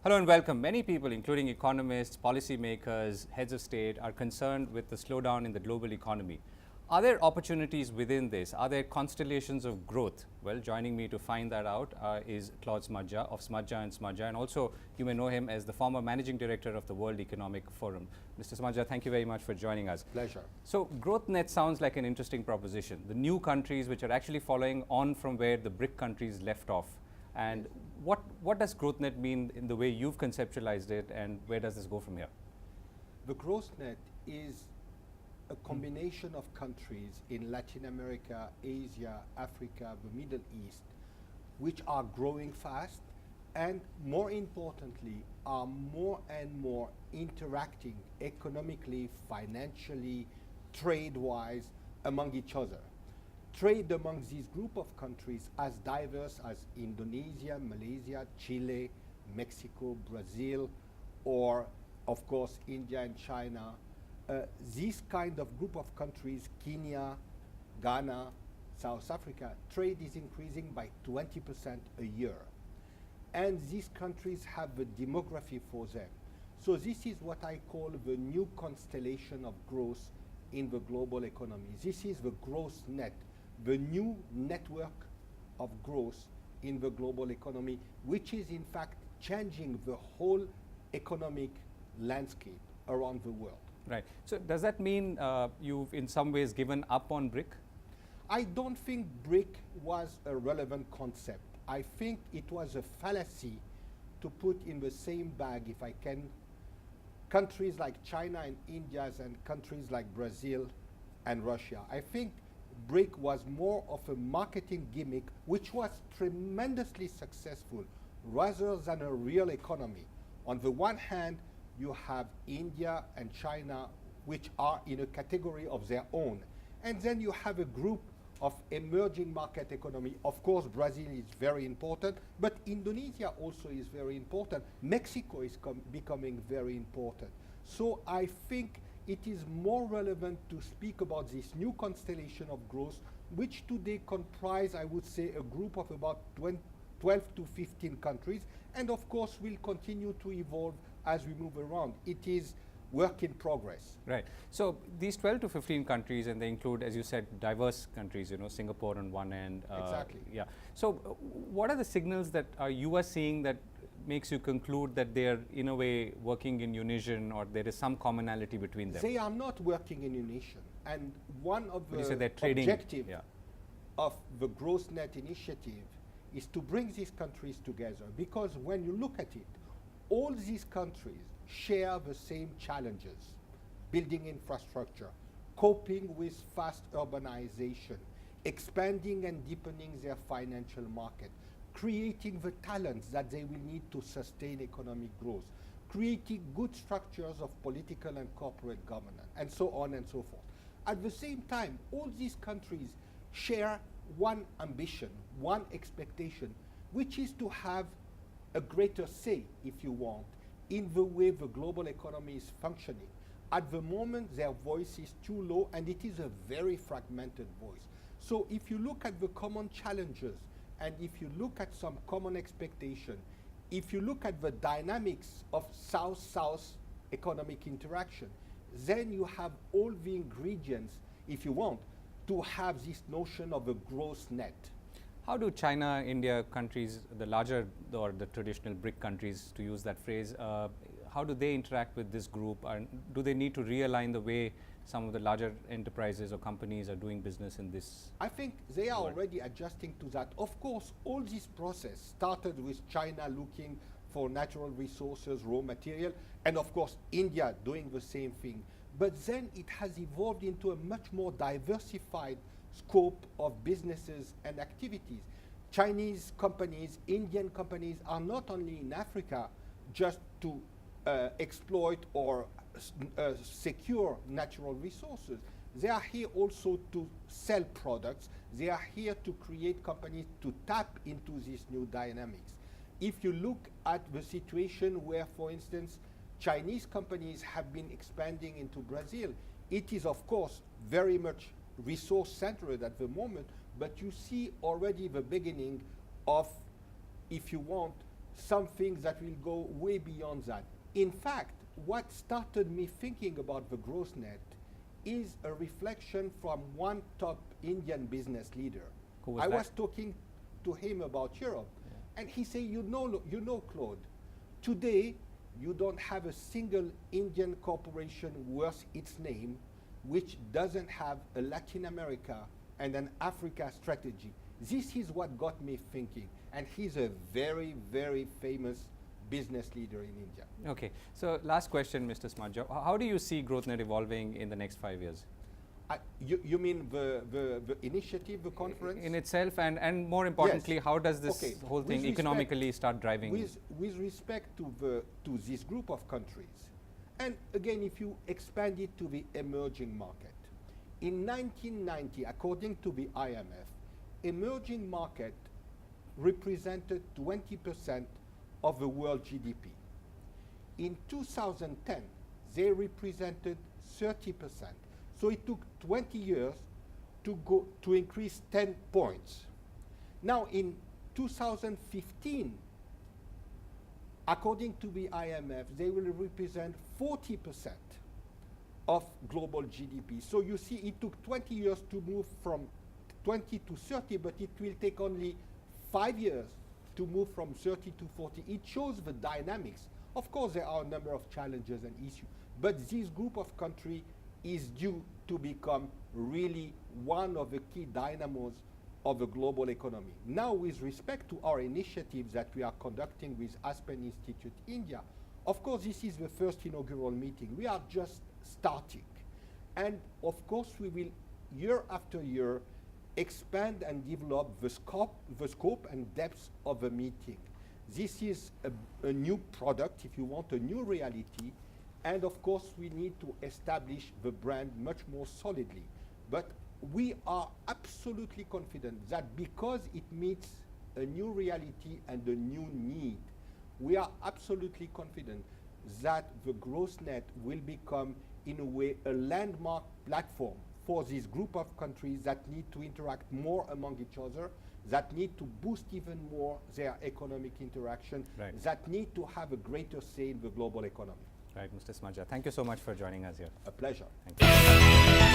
Hello and welcome. Many people, including economists, policymakers, heads of state, are concerned with the slowdown in the global economy. Are there opportunities within this? Are there constellations of growth? Well, joining me to find that out is Claude Smadja of Smadja and Smadja, and also you may know him as the former managing director of the World Economic Forum. Mr. Smadja, thank you very much for joining us. Pleasure. So, growth net sounds like an interesting proposition. The new countries which are actually following on from where the BRIC countries left off. And what does growth net mean in the way you've conceptualized it, and where does this go from here? The growth net is a combination of countries in Latin America, Asia, Africa, the Middle East, which are growing fast and, more importantly, are more and more interacting economically, financially, trade-wise among each other. Trade among these group of countries as diverse as Indonesia, Malaysia, Chile, Mexico, Brazil, or of course India and China. This kind of group of countries, Kenya, Ghana, South Africa, trade is increasing by 20% a year. And these countries have a demography for them. So this is what I call the new constellation of growth in the global economy. This is the growth net, the new network of growth in the global economy, which is in fact changing the whole economic landscape around the world. Right. So, does that mean you've in some ways given up on BRIC? I don't think BRIC was a relevant concept. I think it was a fallacy to put in the same bag, if I can, countries like China and India and countries like Brazil and Russia. I think BRIC was more of a marketing gimmick, which was tremendously successful, rather than a real economy. On the one hand, you have India and China, which are in a category of their own. And then you have a group of emerging market economy. Of course, Brazil is very important, but Indonesia also is very important. Mexico is becoming very important. So I think it is more relevant to speak about this new constellation of growth, which today comprise, I would say, a group of about 12 to 15 countries, and of course will continue to evolve as we move around. It is work in progress. Right. So, these 12 to 15 countries, and they include, as you said, diverse countries, you know, Singapore on one end. Exactly. Yeah. So, what are the signals that you are seeing that makes you conclude that they are in a way working in unison, or there is some commonality between them? They are not working in unison. And one of the objectives of the Growth Net initiative is to bring these countries together, because when you look at it, all these countries share the same challenges: building infrastructure, coping with fast urbanization, expanding and deepening their financial market, creating the talents that they will need to sustain economic growth, creating good structures of political and corporate governance, and so on and so forth. At the same time, all these countries share one ambition, one expectation, which is to have a greater say, if you want, in the way the global economy is functioning. At the moment, their voice is too low, and it is a very fragmented voice. So if you look at the common challenges, and if you look at some common expectation, if you look at the dynamics of South-South economic interaction, then you have all the ingredients, if you want, to have this notion of a growth net. How do China, India countries, the larger or the traditional BRIC countries, to use that phrase, how do they interact with this group? And do they need to realign the way some of the larger enterprises or companies are doing business in this? I think they are already adjusting to that. Of course, all this process started with China looking for natural resources, raw material, and of course India doing the same thing. But then it has evolved into a much more diversified scope of businesses and activities. Chinese companies, Indian companies are not only in Africa just to exploit or secure natural resources. They are here also to sell products. They are here to create companies to tap into these new dynamics. If you look at the situation where, for instance, Chinese companies have been expanding into Brazil, it is of course very much resource-centered at the moment, but you see already the beginning of, if you want, something that will go way beyond that. In fact, what started me thinking about the growth net is a reflection from one top Indian business leader. Who was I that? was talking to him about Europe, and he said, you know, Claude, today you don't have a single Indian corporation worth its name which doesn't have a Latin America and an Africa strategy. This is what got me thinking, and he's a very, very famous business leader in India. Okay, so last question, Mr. Smadja. How do you see GrowthNet evolving in the next 5 years? You mean the initiative, the conference? In itself, and more importantly, Yes. how does this Okay. whole thing With respect- economically start driving? With respect to this group of countries, and again, if you expand it to the emerging market, in 1990, according to the IMF, emerging market represented 20% of the world GDP. In 2010, they represented 30%. So it took 20 years to increase 10 points. Now in 2015, according to the IMF, they will represent 40% of global GDP. So you see, it took 20 years to move from 20 to 30, but it will take only 5 years to move from 30 to 40. It shows the dynamics. Of course, there are a number of challenges and issues, but this group of countries is due to become really one of the key dynamos of the global economy. Now, with respect to our initiatives that we are conducting with Aspen Institute India, of course, this is the first inaugural meeting. We are just starting. And of course, we will, year after year, expand and develop the scope and depth of the meeting. This is a new product, if you want, a new reality. And of course, we need to establish the brand much more solidly. But we are absolutely confident that because it meets a new reality and a new need, we are absolutely confident that the GrowthNet will become, in a way, a landmark platform for this group of countries that need to interact more among each other, that need to boost even more their economic interaction, Right. that need to have a greater say in the global economy. Right, Mr. Smadja. Thank you so much for joining us here. A pleasure. Thank you.